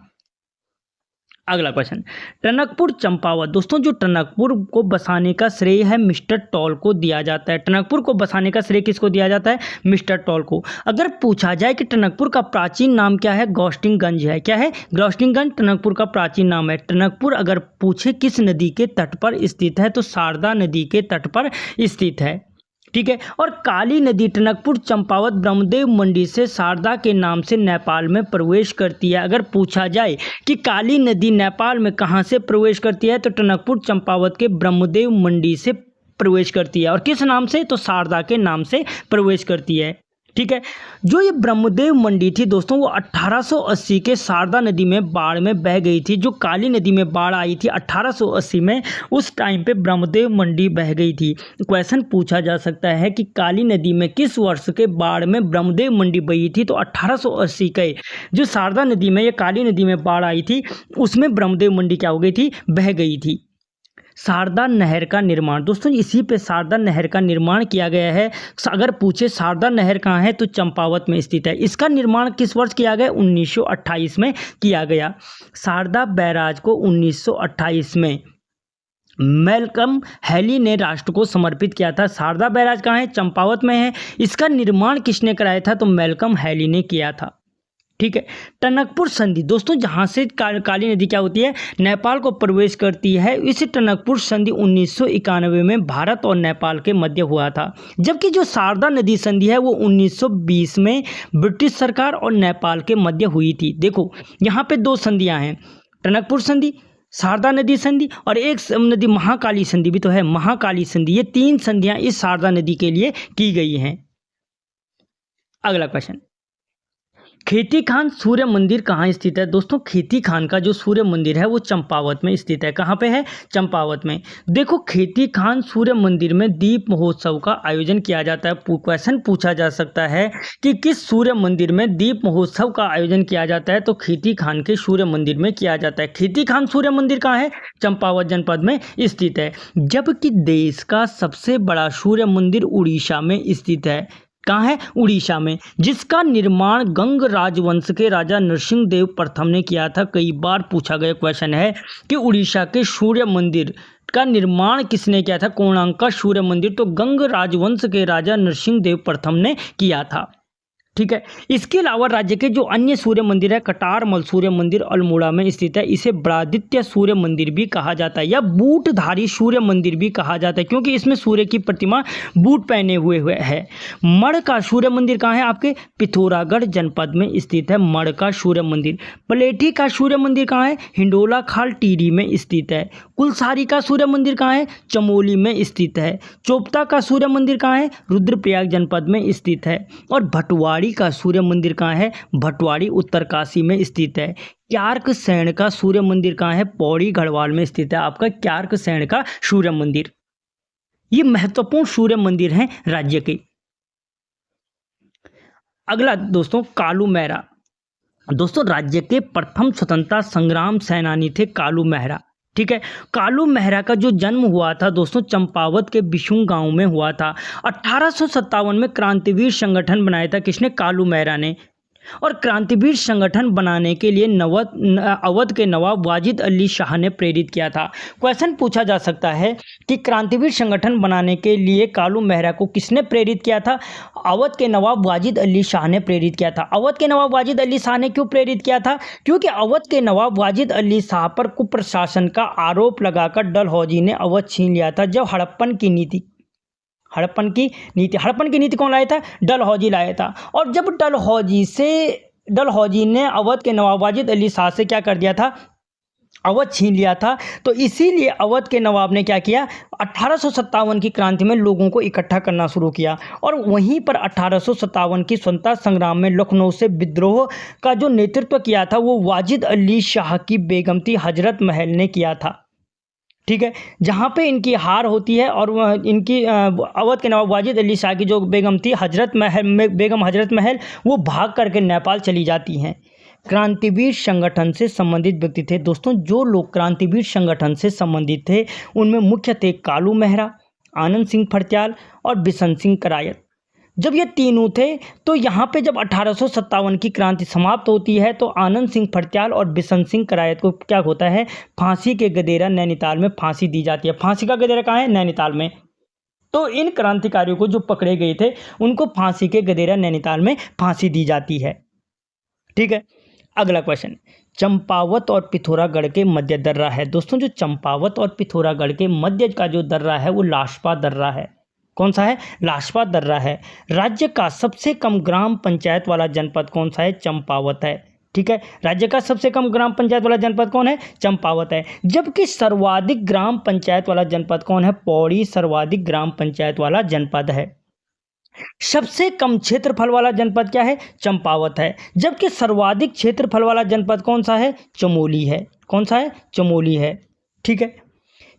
अगला क्वेश्चन, टनकपुर चंपावत। दोस्तों जो टनकपुर को बसाने का श्रेय है मिस्टर टॉल को दिया जाता है। टनकपुर को बसाने का श्रेय किसको दिया जाता है? मिस्टर टॉल को। अगर पूछा जाए कि टनकपुर का प्राचीन नाम क्या है? गौस्टिंगगंज है। क्या है? गौस्टिंगगंज टनकपुर का प्राचीन नाम है। टनकपुर अगर पूछे किस नदी के तट पर स्थित है तो शारदा नदी के तट पर स्थित है। ठीक है। और काली नदी टनकपुर चंपावत ब्रह्मदेव मंडी से शारदा के नाम से नेपाल में प्रवेश करती है। अगर पूछा जाए कि काली नदी नेपाल में कहाँ से प्रवेश करती है तो टनकपुर चंपावत के ब्रह्मदेव मंडी से प्रवेश करती है। और किस नाम से? तो शारदा के नाम से प्रवेश करती है। ठीक है। जो ये ब्रह्मदेव मंडी थी दोस्तों, वो 1880 के शारदा नदी में बाढ़ में बह गई थी। जो काली नदी में बाढ़ आई थी 1880 में, उस टाइम पे ब्रह्मदेव मंडी बह गई थी। क्वेश्चन पूछा जा सकता है कि काली नदी में किस वर्ष के बाढ़ में ब्रह्मदेव मंडी बही थी, तो 1880 के जो शारदा नदी में या काली नदी में बाढ़ आई थी, उसमें ब्रह्मदेव मंडी क्या हो गई थी, बह गई थी। शारदा नहर का निर्माण दोस्तों, इसी पे शारदा नहर का निर्माण किया गया है। अगर पूछे शारदा नहर कहाँ है, तो चंपावत में स्थित है। इसका निर्माण किस वर्ष किया गया, 1928 में किया गया। शारदा बैराज को 1928 में मैल्कम हैली ने राष्ट्र को समर्पित किया था। शारदा बैराज कहाँ है, चंपावत में है। इसका निर्माण किसने कराया था, तो मैल्कम हैली ने किया था। ठीक है। टनकपुर संधि दोस्तों, जहाँ से काली नदी क्या होती है, नेपाल को प्रवेश करती है। इस टनकपुर संधि 1991 में भारत और नेपाल के मध्य हुआ था। जबकि जो शारदा नदी संधि है वो 1920 में ब्रिटिश सरकार और नेपाल के मध्य हुई थी। देखो यहाँ पे दो संधियाँ हैं, टनकपुर संधि, शारदा नदी संधि, और एक नदी महाकाली संधि भी तो है, महाकाली संधि। ये तीन संधियाँ इस शारदा नदी के लिए की गई हैं। अगला क्वेश्चन, खेती खान सूर्य मंदिर कहाँ स्थित है दोस्तों? खेती खान का जो सूर्य मंदिर है वो चंपावत में स्थित है। कहाँ पे है, चंपावत में। देखो खेती खान सूर्य मंदिर में दीप महोत्सव का आयोजन किया जाता है। क्वेश्चन पूछा जा सकता है कि किस सूर्य मंदिर में दीप महोत्सव का आयोजन किया जाता है, तो खेती खान के सूर्य मंदिर में किया जाता है। खेती खान सूर्य मंदिर कहाँ है, चंपावत जनपद में स्थित है। जबकि देश का सबसे बड़ा सूर्य मंदिर उड़ीसा में स्थित है। कहाँ है, उड़ीसा में, जिसका निर्माण गंग राजवंश के राजा नरसिंह देव प्रथम ने किया था। कई बार पूछा गया क्वेश्चन है कि उड़ीसा के सूर्य मंदिर का निर्माण किसने किया था, कोणार्क का सूर्य मंदिर, तो गंग राजवंश के राजा नरसिंह देव प्रथम ने किया था। ठीक है। इसके अलावा राज्य के जो अन्य सूर्य मंदिर है, कटारमल सूर्य मंदिर अल्मोड़ा में स्थित है। इसे बड़ादित्य सूर्य मंदिर भी कहा जाता है, या बूटधारी सूर्य मंदिर भी कहा जाता है, क्योंकि इसमें सूर्य की प्रतिमा बूट पहने हुए है। मढ़ का सूर्य मंदिर कहाँ है, आपके पिथौरागढ़ जनपद में स्थित है मढ़ का सूर्य मंदिर। पलेठी का सूर्य मंदिर कहाँ है, हिंडोला खाल टिहरी में स्थित है। कुलसारी का सूर्य मंदिर कहाँ है, चमोली में स्थित है। चोपता का सूर्य मंदिर कहाँ है, रुद्रप्रयाग जनपद में स्थित है। और भटवाड़ी का सूर्य मंदिर कहाँ है, भटवाड़ी उत्तरकाशी में स्थित है। क्यार्क सैण का सूर्य मंदिर कहाँ है, पौड़ी गढ़वाल में स्थित है आपका क्यार्क सैण का सूर्य मंदिर। ये महत्वपूर्ण सूर्य मंदिर हैं राज्य के। अगला दोस्तों, कालू मेहरा। दोस्तों राज्य के प्रथम स्वतंत्रता संग्राम सेनानी थे कालू मेहरा। ठीक है। कालू मेहरा का जो जन्म हुआ था दोस्तों, चंपावत के बिशुंग गांव में हुआ था। 1857 में क्रांतिवीर संगठन बनाया था किसने, कालू मेहरा ने। और क्रांतिवीर संगठन बनाने के लिए अवध के नवाब वाजिद अली शाह ने प्रेरित किया था। क्वेश्चन पूछा जा सकता है कि क्रांतिवीर संगठन बनाने के लिए कालू मेहरा को किसने प्रेरित किया था? अवध के नवाब वाजिद अली शाह ने प्रेरित किया था। अवध के नवाब वाजिद अली शाह ने क्यों प्रेरित किया था? क्योंकि अवध के नवाब वाजिद अली शाह पर कुप्रशासन का आरोप लगाकर डलहौजी ने अवध छीन लिया था। जब हड़प्पन की नीति कौन लाया था? डलहौजी लाया था। और जब डलहौजी ने अवध के नवाब वाजिद अली शाह से क्या कर दिया था, अवध छीन लिया था, तो इसीलिए अवध के नवाब ने क्या किया, 1857 की क्रांति में लोगों को इकट्ठा करना शुरू किया। और वहीं पर 1857 की स्वतंत्रता संग्राम में लखनऊ से विद्रोह का जो नेतृत्व किया था वो वाजिद अली शाह की बेगम थी हजरत महल ने किया था। ठीक है। जहाँ पे इनकी हार होती है और वह इनकी अवध के नवाब वाजिद अली शाह की जो बेगम थी बेगम हजरत महल, वो भाग करके नेपाल चली जाती हैं। क्रांतिवीर संगठन से संबंधित व्यक्ति थे दोस्तों, जो लोग क्रांतिवीर संगठन से संबंधित थे उनमें मुख्य थे कालू मेहरा, आनंद सिंह फर्त्याल और बिशन सिंह करायत। जब ये तीनों थे तो यहाँ पे जब 1857 की क्रांति समाप्त होती है तो आनंद सिंह फर्त्याल और बिशन सिंह करायत को क्या होता है, फांसी के गदेरा नैनीताल में फांसी दी जाती है। फांसी का गदेरा कहाँ है, नैनीताल में। तो इन क्रांतिकारियों को जो पकड़े गए थे उनको फांसी के गदेरा नैनीताल में फांसी दी जाती है। ठीक है। अगला क्वेश्चन, चंपावत और पिथौरागढ़ के मध्य दर्रा है। दोस्तों जो चंपावत और पिथौरागढ़ के मध्य का जो दर्रा है वो लाशपा दर्रा है। कौन सा है, लाशपा दर्रा है। राज्य का सबसे कम ग्राम पंचायत वाला जनपद कौन सा है, चंपावत है। ठीक है। राज्य का सबसे कम ग्राम पंचायत वाला जनपद कौन है, चंपावत है। जबकि सर्वाधिक ग्राम पंचायत वाला जनपद कौन है, पौड़ी सर्वाधिक ग्राम पंचायत वाला जनपद है। सबसे कम क्षेत्रफल वाला जनपद क्या है? चंपावत है। जबकि सर्वाधिक क्षेत्रफल वाला जनपद कौन सा है? चमोली है। कौन सा है? चमोली है। ठीक है।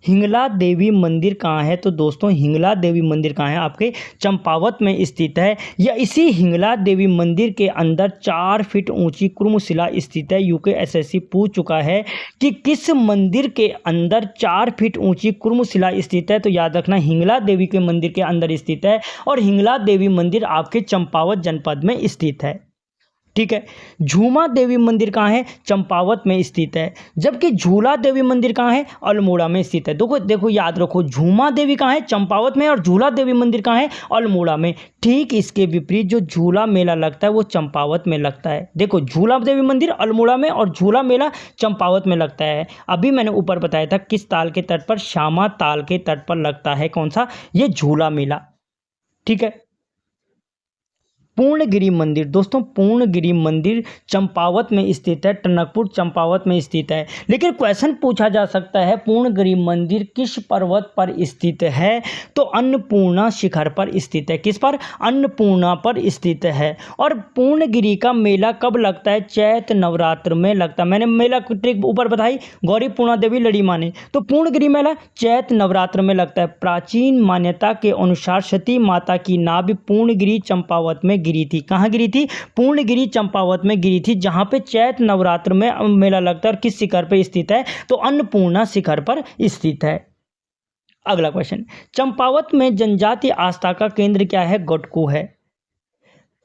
हिंगला देवी मंदिर कहाँ है? तो दोस्तों हिंगला देवी मंदिर कहाँ है? आपके चंपावत में स्थित है। या इसी हिंगला देवी मंदिर के अंदर 4 फीट ऊंची कुर्मशिला स्थित है। यूकेएसएससी पूछ चुका है कि किस मंदिर के अंदर 4 फीट ऊंची कुर्मशिला स्थित है? तो याद रखना हिंगला देवी के मंदिर के अंदर स्थित है और हिंगला देवी मंदिर आपके चंपावत जनपद में स्थित है। ठीक है। झूमा देवी मंदिर कहाँ है? चंपावत में स्थित है। जबकि झूला देवी मंदिर कहाँ है? अल्मोड़ा में स्थित है। देखो देखो याद रखो, झूमा देवी कहाँ है? चंपावत में। और झूला देवी मंदिर कहाँ है? अल्मोड़ा में। ठीक इसके विपरीत जो झूला मेला लगता है वो चंपावत में लगता है। देखो झूला देवी मंदिर अल्मोड़ा में और झूला मेला चंपावत में लगता है। अभी मैंने ऊपर बताया था किस ताल के तट पर? श्यामा ताल के तट पर लगता है। कौन सा? ये झूला मेला। ठीक है। पूर्णगिरि मंदिर, दोस्तों पूर्णगिरि मंदिर चंपावत में स्थित है। टनकपुर चंपावत में स्थित है। लेकिन क्वेश्चन पूछा जा सकता है पूर्णगिरि मंदिर किस पर्वत पर स्थित है? तो अन्नपूर्णा शिखर पर स्थित है। किस पर? अन्नपूर्णा पर स्थित है। और पूर्णगिरि का मेला कब लगता है? चैत्र नवरात्र में लगता है। मैंने मेला की ट्रिक ऊपर बताई, गौरी पूर्णा देवी लड़ी माने। तो पूर्णगिरि मेला चैत्र नवरात्र में लगता है। प्राचीन मान्यता के अनुसार सती माता की नाभि पूर्णगिरि चंपावत में गिरी थी। कहाँ गिरी थी? पूर्णगिरि चंपावत में गिरी थी, जहां पे चैत्र नवरात्र में मेला लगता है। और किस शिखर पर स्थित है? तो अन्नपूर्णा शिखर पर स्थित है। अगला क्वेश्चन, चंपावत में जनजाति आस्था का केंद्र क्या है? गटको है।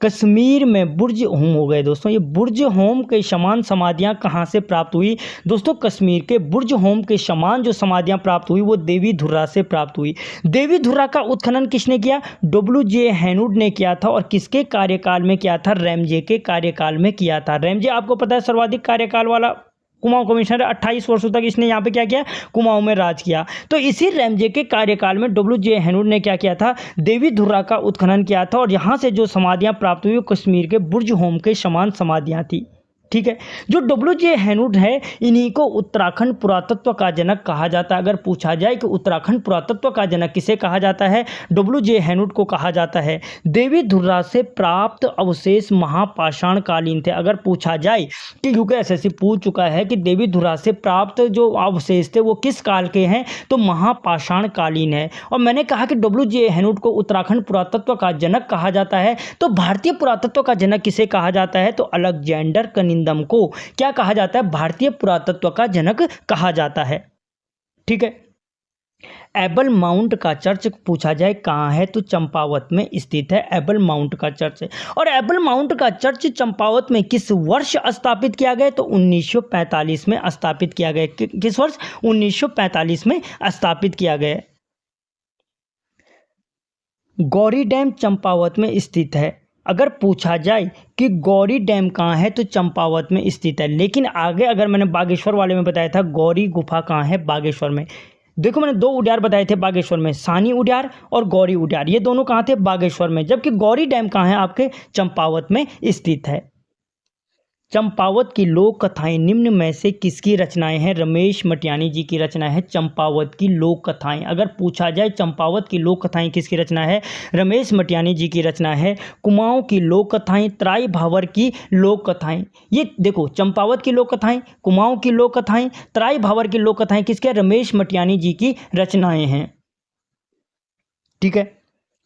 कश्मीर में बुर्ज होम हो गए दोस्तों। ये बुर्ज होम के समान समाधियां कहाँ से प्राप्त हुई? दोस्तों कश्मीर के बुर्ज होम के समान जो समाधियां प्राप्त हुई वो देवी धुर्रा से प्राप्त हुई। देवी धुर्रा का उत्खनन किसने किया? डब्ल्यू.जे. हैनुड ने किया था। और किसके कार्यकाल में किया था? रैमजे के कार्यकाल में किया था। रैमजे आपको पता है सर्वाधिक कार्यकाल वाला कुमाऊं कमिश्नर, 28 वर्षों तक इसने यहाँ पे क्या किया? कुमाऊं में राज किया। तो इसी रैमजे के कार्यकाल में डब्ल्यू.जे. हैनुड ने क्या किया था? देवी धुर्रा का उत्खनन किया था। और यहाँ से जो समाधियाँ प्राप्त हुई वो कश्मीर के बुर्ज होम के समान समाधियाँ थी। ठीक है। जो डब्ल्यू.जे. हैनुड है इन्हीं को उत्तराखंड पुरातत्व का जनक कहा जाता है। अगर पूछा जाए कि उत्तराखंड पुरातत्व का जनक किसे कहा जाता है? डब्ल्यू.जे. हैनुड को कहा जाता है। देवी धुर्रा से प्राप्त अवशेष महापाषाण कालीन थे। अगर पूछा जाए कि यूकेएसएससी पूछ चुका है कि देवी धुर्रा से प्राप्त जो अवशेष थे वो किस काल के हैं? तो महापाषाण कालीन है। और मैंने कहा कि डब्ल्यू.जे. हैनुड को उत्तराखंड पुरातत्व का जनक कहा जाता है। तो भारतीय पुरातत्व का जनक किसे कहा जाता है? तो अलेक्जेंडर कनिंदम को क्या कहा जाता है? भारतीय पुरातत्व का जनक कहा जाता है। ठीक है। एबल माउंट का चर्च पूछा जाए कहाँ है? तो चंपावत में स्थित है एबल माउंट का चर्च। और एबल माउंट का चर्च चंपावत में किस वर्ष स्थापित किया गया? तो 1945 में स्थापित किया गया। किस वर्ष? 1945 में स्थापित किया गया। गौरी डैम चंपावत में स्थित है। अगर पूछा जाए कि गौरी डैम कहाँ है? तो चंपावत में स्थित है। लेकिन आगे अगर मैंने बागेश्वर वाले में बताया था गौरी गुफा कहाँ है? बागेश्वर में। देखो मैंने 2 उद्यान बताए थे बागेश्वर में, सानी उद्यान और गौरी उद्यान। ये दोनों कहाँ थे? बागेश्वर में। जबकि गौरी डैम कहाँ है? आपके चंपावत में स्थित है। चंपावत की लोक कथाएं निम्न में से किसकी रचनाएं हैं? रमेश मटियानी जी की रचना है चंपावत की लोक कथाएं। अगर पूछा जाए चंपावत की लोक कथाएं किसकी रचना है? रमेश मटियानी जी की रचना है। कुमाऊं की लोक कथाएं, त्राई भावर की लोक कथाएं। ये देखो चंपावत की लोक कथाएं, कुमाऊं की लोक कथाएं, त्राई भावर की लोक कथाएं किसके? रमेश मटियानी जी की रचनाएं हैं। ठीक है।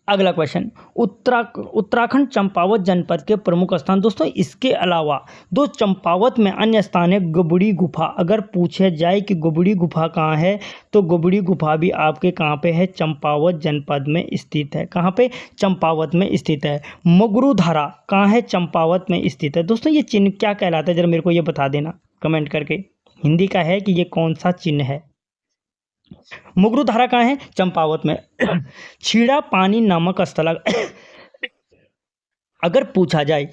अगला क्वेश्चन, उत्तराखंड चंपावत जनपद के प्रमुख स्थान। दोस्तों इसके अलावा दो चंपावत में अन्य स्थान है गोबड़ी गुफा। अगर पूछे जाए कि गोबड़ी गुफा कहाँ है? तो गोबड़ी गुफा भी आपके कहाँ पे है? चंपावत जनपद में स्थित है। कहाँ पे? चंपावत में स्थित है। मगरूधारा कहाँ है? चंपावत में स्थित है। दोस्तों ये चिन्ह क्या कहलाता है? जरा मेरे को ये बता देना कमेंट करके। हिंदी का है कि ये कौन सा चिन्ह है? मुगरूधारा कहाँ है? चंपावत में। छीड़ा पानी नामक स्थल अगर पूछा जाए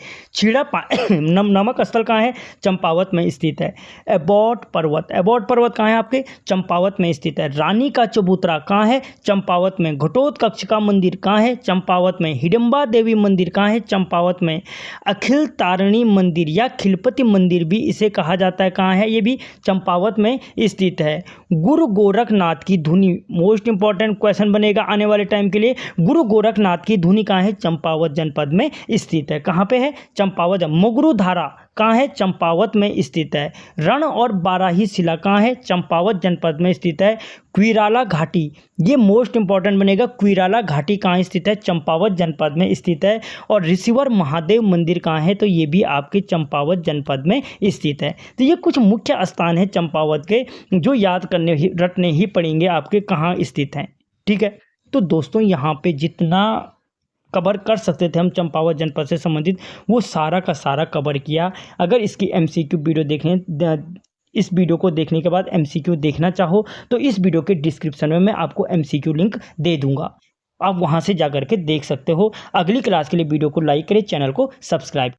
नमक स्थल कहाँ है, चंपावत में स्थित है। एबॉट पर्वत कहाँ है आपके, चंपावत में स्थित है। रानी का चबूतरा कहाँ है, चंपावत में। घटोत्कच का मंदिर कहाँ है, चंपावत में। हिडम्बा देवी मंदिर कहाँ है, चंपावत में। अखिल तारिणी मंदिर या खिलपति मंदिर भी इसे कहा जाता है, कहाँ है, ये भी चंपावत में स्थित है। गुरु गोरखनाथ की धुनी, मोस्ट इंपॉर्टेंट क्वेश्चन बनेगा आने वाले टाइम के लिए। गुरु गोरखनाथ की धुनी कहाँ है, चंपावत जनपद में स्थित है। कहाँ पे है, चंपावत। मोगरू धारा कहाँ है, चंपावत में स्थित है। रण और बाराही शिला कहाँ है, चंपावत जनपद में स्थित है। क्विराला घाटी, ये मोस्ट इंपॉर्टेंट बनेगा। क्विराला घाटी कहाँ स्थित है, चंपावत जनपद में स्थित है। और ऋषिवर महादेव मंदिर कहाँ है, तो ये भी आपके चंपावत जनपद में स्थित है। तो ये कुछ मुख्य स्थान है चंपावत के, जो याद करने ही रटने ही पड़ेंगे आपके, कहाँ स्थित हैं। ठीक है, तो दोस्तों यहाँ पे जितना कवर कर सकते थे हम चंपावत जनपद से संबंधित, वो सारा का सारा कवर किया। अगर इसकी एमसीक्यू वीडियो देखने, इस वीडियो को देखने के बाद एमसीक्यू देखना चाहो तो इस वीडियो के डिस्क्रिप्शन में मैं आपको एमसीक्यू लिंक दे दूंगा, आप वहां से जाकर के देख सकते हो। अगली क्लास के लिए वीडियो को लाइक करें, चैनल को सब्सक्राइब